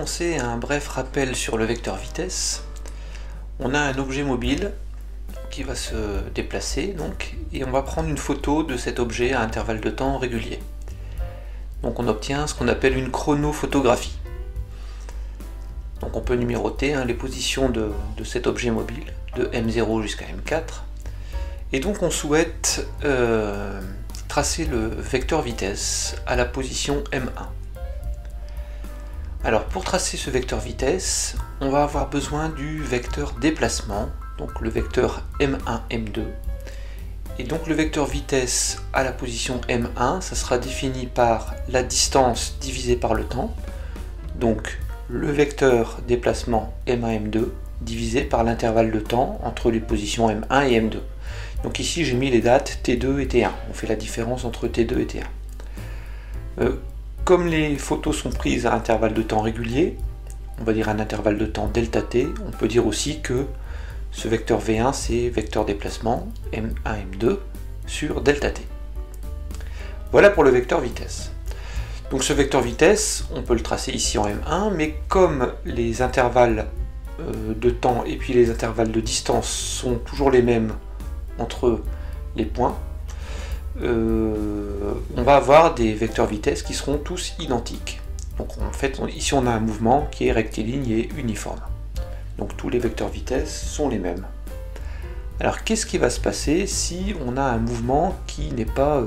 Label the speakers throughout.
Speaker 1: commencer un bref rappel sur le vecteur vitesse. On a un objet mobile qui va se déplacer et on va prendre une photo de cet objet à intervalles de temps réguliers. Donc on obtient ce qu'on appelle une chronophotographie. Donc on peut numéroter les positions de cet objet mobile, de M0 jusqu'à M4. Et donc on souhaite tracer le vecteur vitesse à la position M1. Alors pour tracer ce vecteur vitesse, on va avoir besoin du vecteur déplacement, donc le vecteur M1, M2. Et donc le vecteur vitesse à la position M1, ça sera défini par la distance divisée par le temps. Donc le vecteur déplacement M1, M2 divisé par l'intervalle de temps entre les positions M1 et M2. Donc ici j'ai mis les dates T2 et T1. On fait la différence entre T2 et T1. Comme les photos sont prises à intervalle de temps régulier, on va dire un intervalle de temps delta t, on peut dire aussi que ce vecteur V1 c'est vecteur déplacement M1, M2 sur delta t. Voilà pour le vecteur vitesse. Donc ce vecteur vitesse, on peut le tracer ici en M1, mais comme les intervalles de temps et puis les intervalles de distance sont toujours les mêmes entre les points, on va avoir des vecteurs vitesse qui seront tous identiques. Donc en fait ici on a un mouvement qui est rectiligne et uniforme. Donc tous les vecteurs vitesse sont les mêmes. Alors qu'est-ce qui va se passer si on a un mouvement qui n'est pas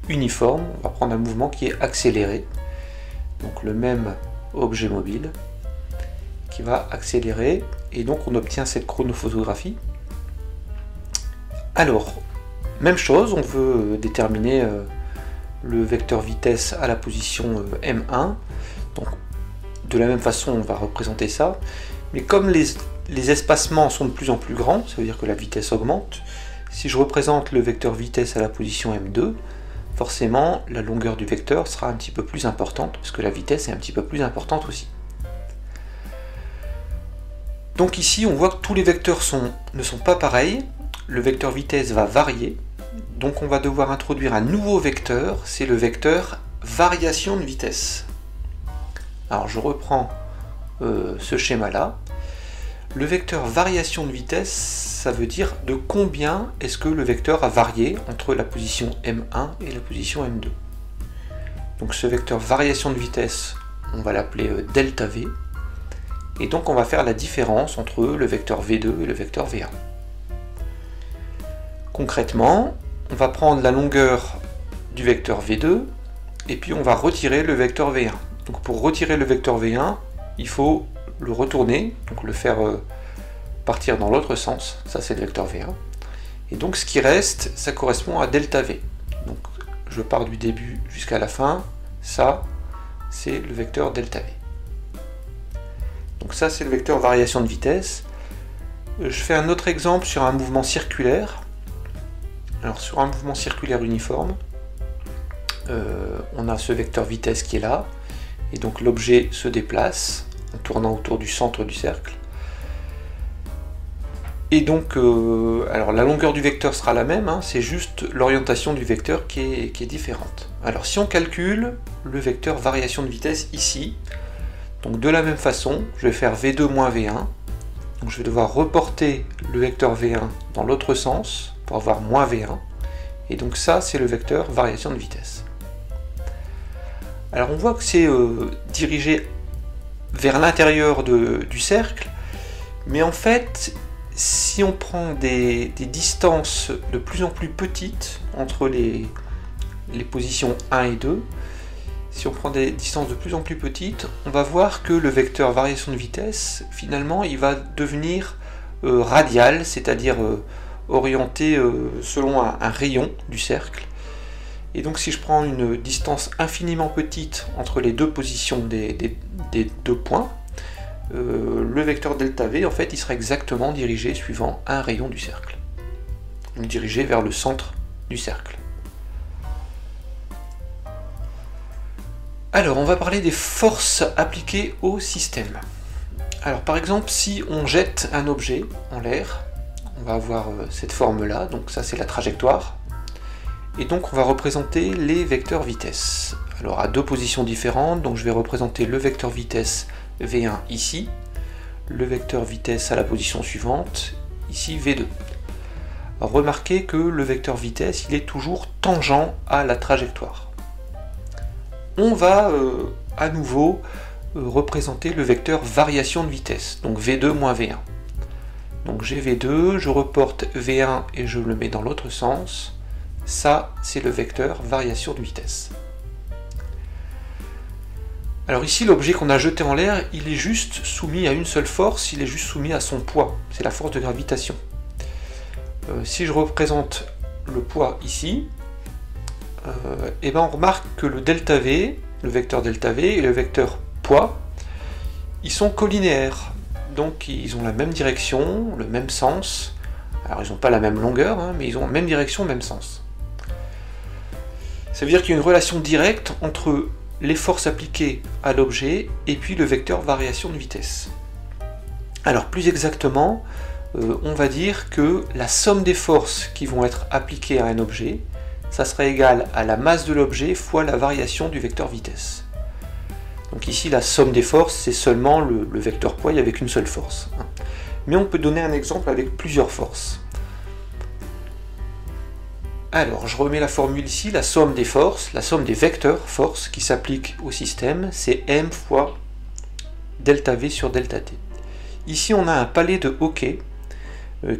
Speaker 1: uniforme? On va prendre un mouvement qui est accéléré. Donc le même objet mobile qui va accélérer et donc on obtient cette chronophotographie. Alors même chose, on veut déterminer le vecteur vitesse à la position M1. Donc de la même façon on va représenter ça, mais comme les espacements sont de plus en plus grands, ça veut dire que la vitesse augmente. Si je représente le vecteur vitesse à la position M2, forcément la longueur du vecteur sera un petit peu plus importante, parce que la vitesse est un petit peu plus importante aussi. Donc ici on voit que tous les vecteurs ne sont pas pareils, le vecteur vitesse va varier, donc on va devoir introduire un nouveau vecteur, c'est le vecteur variation de vitesse. Alors je reprends ce schéma là. Le vecteur variation de vitesse, ça veut dire de combien est-ce que le vecteur a varié entre la position M1 et la position M2. Donc ce vecteur variation de vitesse, on va l'appeler delta V, et donc on va faire la différence entre le vecteur V2 et le vecteur V1. Concrètement, on va prendre la longueur du vecteur V2 et puis on va retirer le vecteur V1. Donc pour retirer le vecteur V1, il faut le retourner, donc le faire partir dans l'autre sens, ça c'est le vecteur V1. Et donc ce qui reste, ça correspond à delta V. Donc je pars du début jusqu'à la fin, ça c'est le vecteur delta V. Donc ça c'est le vecteur variation de vitesse. Je fais un autre exemple sur un mouvement circulaire. Alors sur un mouvement circulaire uniforme, on a ce vecteur vitesse qui est là, et donc l'objet se déplace en tournant autour du centre du cercle. Et donc, alors la longueur du vecteur sera la même, c'est juste l'orientation du vecteur qui est différente. Alors si on calcule le vecteur variation de vitesse ici, donc de la même façon, je vais faire V2 moins V1, donc je vais devoir reporter le vecteur V1 dans l'autre sens pour avoir moins V1, et donc ça c'est le vecteur variation de vitesse. Alors on voit que c'est dirigé vers l'intérieur du cercle, mais en fait si on prend des distances de plus en plus petites entre les positions 1 et 2, si on prend des distances de plus en plus petites, on va voir que le vecteur variation de vitesse, finalement, il va devenir radial, c'est-à-dire orienté selon un rayon du cercle. Et donc si je prends une distance infiniment petite entre les deux positions des deux points, le vecteur delta V, en fait, il sera exactement dirigé suivant un rayon du cercle. Donc dirigé vers le centre du cercle. Alors, on va parler des forces appliquées au système. Alors, par exemple, si on jette un objet en l'air, on va avoir cette forme-là, donc ça c'est la trajectoire, et donc on va représenter les vecteurs vitesse. Alors à deux positions différentes, donc je vais représenter le vecteur vitesse V1 ici, le vecteur vitesse à la position suivante, ici V2. Alors, remarquez que le vecteur vitesse, il est toujours tangent à la trajectoire. On va à nouveau représenter le vecteur variation de vitesse, donc V2 moins V1. Donc j'ai V2, je reporte V1 et je le mets dans l'autre sens. Ça, c'est le vecteur variation de vitesse. Alors ici, l'objet qu'on a jeté en l'air, il est juste soumis à une seule force, il est juste soumis à son poids, c'est la force de gravitation. Si je représente le poids ici, et ben on remarque que le delta V, le vecteur delta V et le vecteur poids, ils sont collinéaires, donc ils ont la même direction, le même sens. Alors ils n'ont pas la même longueur, hein, mais ils ont la même direction, même sens. Ça veut dire qu'il y a une relation directe entre les forces appliquées à l'objet et puis le vecteur variation de vitesse. Alors plus exactement, on va dire que la somme des forces qui vont être appliquées à un objet, ça sera égal à la masse de l'objet fois la variation du vecteur vitesse. Donc ici la somme des forces, c'est seulement le vecteur poids avec une seule force. Mais on peut donner un exemple avec plusieurs forces. Alors, je remets la formule ici, la somme des forces, la somme des vecteurs forces qui s'appliquent au système, c'est m fois delta V sur delta T. Ici, on a un palais de hockey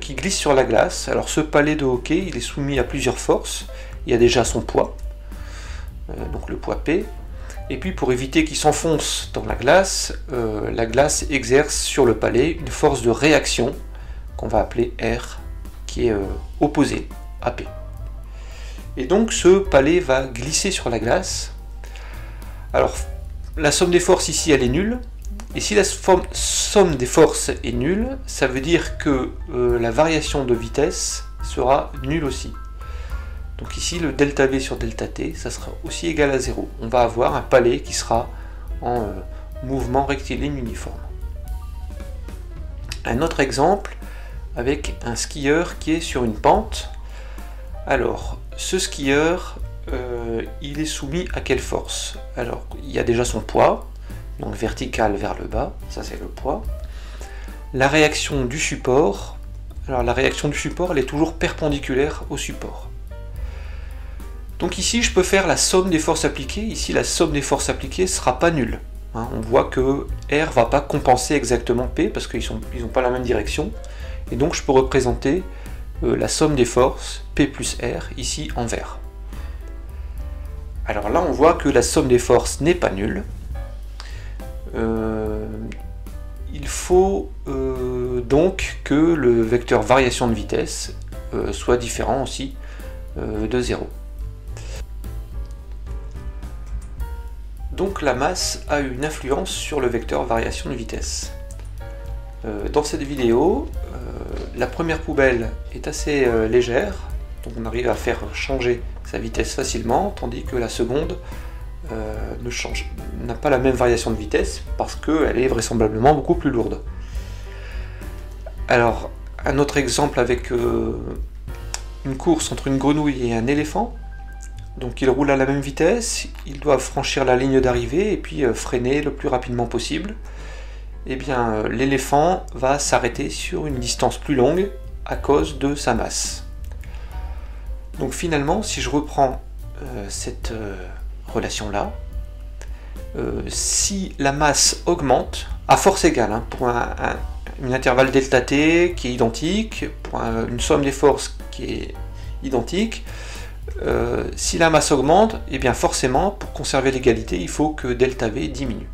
Speaker 1: qui glisse sur la glace. Alors, ce palais de hockey, il est soumis à plusieurs forces. Il y a déjà son poids, donc le poids P. Et puis, pour éviter qu'il s'enfonce dans la glace exerce sur le palais une force de réaction qu'on va appeler R, qui est opposée à P. Et donc ce palais va glisser sur la glace. Alors la somme des forces ici elle est nulle. Et si la somme des forces est nulle, ça veut dire que la variation de vitesse sera nulle aussi. Donc ici le delta V sur delta T, ça sera aussi égal à 0. On va avoir un palais qui sera en mouvement rectiligne uniforme. Un autre exemple avec un skieur qui est sur une pente. Alors, ce skieur, il est soumis à quelle force? Alors, il y a déjà son poids, donc vertical vers le bas, ça c'est le poids. La réaction du support, alors la réaction du support, elle est toujours perpendiculaire au support. Donc ici, je peux faire la somme des forces appliquées. Ici, la somme des forces appliquées ne sera pas nulle. Hein, on voit que R ne va pas compenser exactement P, parce qu'ils n'ont pas la même direction. Et donc, je peux représenter la somme des forces, P plus R, ici en vert. Alors là, on voit que la somme des forces n'est pas nulle. Il faut donc que le vecteur variation de vitesse soit différent aussi de 0. Donc la masse a une influence sur le vecteur variation de vitesse. Dans cette vidéo, la première poubelle est assez légère, donc on arrive à faire changer sa vitesse facilement, tandis que la seconde n'a pas la même variation de vitesse parce qu'elle est vraisemblablement beaucoup plus lourde. Alors, un autre exemple avec une course entre une grenouille et un éléphant. Donc ils roulent à la même vitesse, ils doivent franchir la ligne d'arrivée et puis freiner le plus rapidement possible. Eh bien, l'éléphant va s'arrêter sur une distance plus longue à cause de sa masse. Donc finalement, si je reprends cette relation-là, si la masse augmente, à force égale, hein, pour un intervalle delta t qui est identique, pour une somme des forces qui est identique, si la masse augmente, eh bien forcément, pour conserver l'égalité, il faut que delta v diminue.